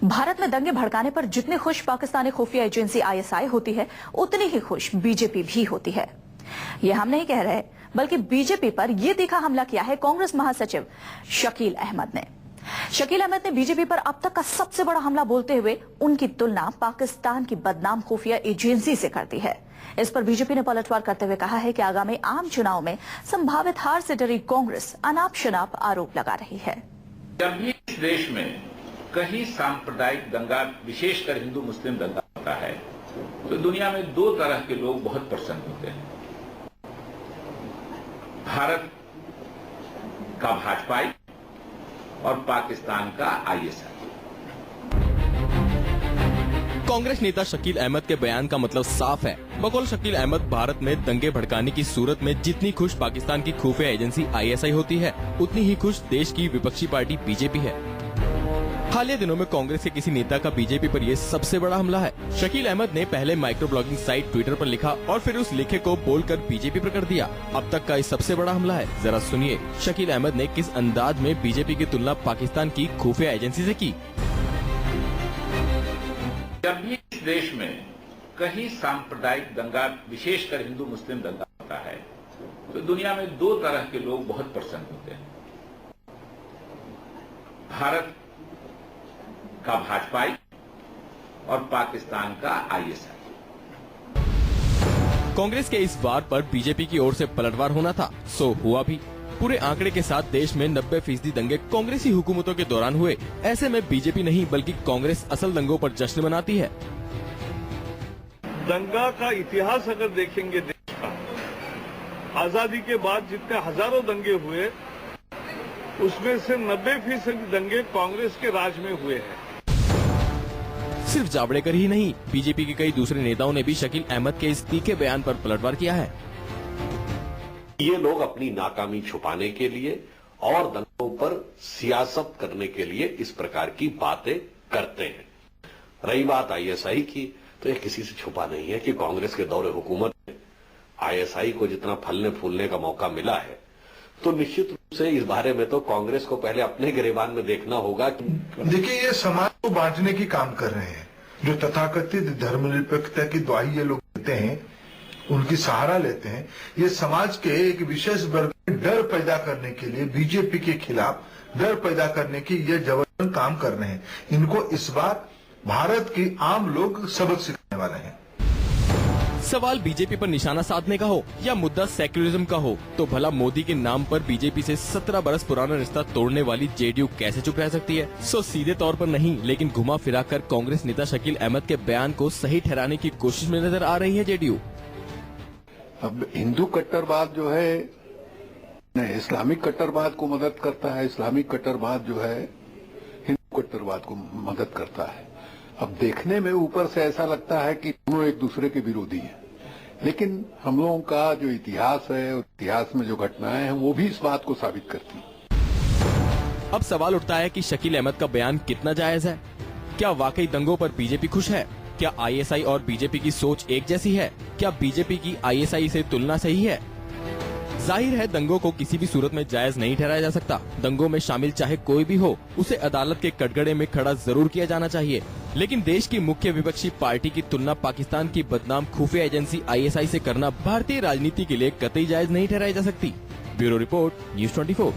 भारत में दंगे भड़काने पर जितने खुश पाकिस्तानी खुफिया एजेंसी आईएसआई होती है, उतनी ही खुश बीजेपी भी होती है। ये हम नहीं कह रहे, बल्कि बीजेपी पर यह तीखा हमला किया है कांग्रेस महासचिव शकील अहमद ने। शकील अहमद ने बीजेपी पर अब तक का सबसे बड़ा हमला बोलते हुए उनकी तुलना पाकिस्तान की बदनाम खुफिया एजेंसी से कर दी है। इस पर बीजेपी ने पलटवार करते हुए कहा है कि आगामी आम चुनाव में संभावित हार से डरी कांग्रेस अनाप शनाप आरोप लगा रही है। जब भी इस देश में कहीं सांप्रदायिक दंगा, विशेषकर हिंदू मुस्लिम दंगा होता है, तो दुनिया में दो तरह के लोग बहुत प्रसन्न होते हैं। भारत का भाजपाई और पाकिस्तान का आईएसआई। कांग्रेस नेता शकील अहमद के बयान का मतलब साफ है। बकौल शकील अहमद, भारत में दंगे भड़काने की सूरत में जितनी खुश पाकिस्तान की खुफिया एजेंसी आईएसआई होती है, उतनी ही खुश देश की विपक्षी पार्टी बीजेपी है। हालिया दिनों में कांग्रेस के किसी नेता का बीजेपी पर यह सबसे बड़ा हमला है। शकील अहमद ने पहले माइक्रो ब्लॉगिंग साइट ट्विटर पर लिखा और फिर उस लिखे को बोलकर बीजेपी पर कर दिया। अब तक का ये सबसे बड़ा हमला है। जरा सुनिए शकील अहमद ने किस अंदाज में बीजेपी की तुलना पाकिस्तान की खुफिया एजेंसी से की। जब भी इस देश में कहीं सांप्रदायिक दंगा, विशेषकर हिंदू मुस्लिम दंगा होता है, तो दुनिया में दो तरह के लोग बहुत प्रसन्न होते हैं। भारत का भाजपाई और पाकिस्तान का आईएसआई। कांग्रेस के इस वार पर बीजेपी की ओर से पलटवार होना था, सो हुआ भी। पूरे आंकड़े के साथ देश में 90% दंगे कांग्रेसी हुकूमतों के दौरान हुए। ऐसे में बीजेपी नहीं बल्कि कांग्रेस असल दंगों पर जश्न मनाती है। दंगा का इतिहास अगर देखेंगे देश का, आजादी के बाद जितने हजारों दंगे हुए, उसमें से 90% दंगे कांग्रेस के राज में हुए हैं। सिर्फ जावड़ेकर ही नहीं, बीजेपी के कई दूसरे नेताओं ने भी शकील अहमद के इस तीखे बयान पर पलटवार किया है। ये लोग अपनी नाकामी छुपाने के लिए और दंगों पर सियासत करने के लिए इस प्रकार की बातें करते हैं। रही बात आईएसआई की, तो ये किसी से छुपा नहीं है कि कांग्रेस के दौरे हुकूमत में आईएसआई को जितना फलने फूलने का मौका मिला है, तो निश्चित रूप से इस बारे में तो कांग्रेस को पहले अपने गिरेबान में देखना होगा। देखिए, ये समाज को बांटने की काम कर रहे हैं। जो तथाकथित धर्मनिरपेक्षता की दुहाई ये लोग देते हैं, उनकी सहारा लेते हैं, ये समाज के एक विशेष वर्ग में डर पैदा करने के लिए, बीजेपी के खिलाफ डर पैदा करने की ये जबरदस्त काम कर रहे हैं। इनको इस बार भारत की आम लोग सबक सिखाने वाले हैं। सवाल बीजेपी पर निशाना साधने का हो या मुद्दा सेक्युलरिज्म का हो, तो भला मोदी के नाम पर बीजेपी से 17 बरस पुराना रिश्ता तोड़ने वाली जेडीयू कैसे चुप रह सकती है? सो सीधे तौर पर नहीं, लेकिन घुमा फिरा कर कांग्रेस नेता शकील अहमद के बयान को सही ठहराने की कोशिश में नजर आ रही है जेडीयू। अब हिंदू कट्टरवाद जो है इस्लामिक कट्टरवाद को मदद करता है, इस्लामिक कट्टरवाद जो है हिंदू कट्टरवाद को मदद करता है। अब देखने में ऊपर से ऐसा लगता है कि दोनों एक दूसरे के विरोधी हैं, लेकिन हम लोगों का जो इतिहास है और इतिहास में जो घटनाएं हैं वो भी इस बात को साबित करती हैं। अब सवाल उठता है कि शकील अहमद का बयान कितना जायज है? क्या वाकई दंगों पर बीजेपी खुश है? क्या आईएसआई और बीजेपी की सोच एक जैसी है? क्या बीजेपी की आईएसआई से तुलना सही है? जाहिर है दंगों को किसी भी सूरत में जायज नहीं ठहराया जा सकता। दंगों में शामिल चाहे कोई भी हो, उसे अदालत के कटघरे में खड़ा जरूर किया जाना चाहिए। लेकिन देश की मुख्य विपक्षी पार्टी की तुलना पाकिस्तान की बदनाम खुफिया एजेंसी आईएसआई से करना भारतीय राजनीति के लिए कतई जायज नहीं ठहराई जा सकती। Bureau report, news 24।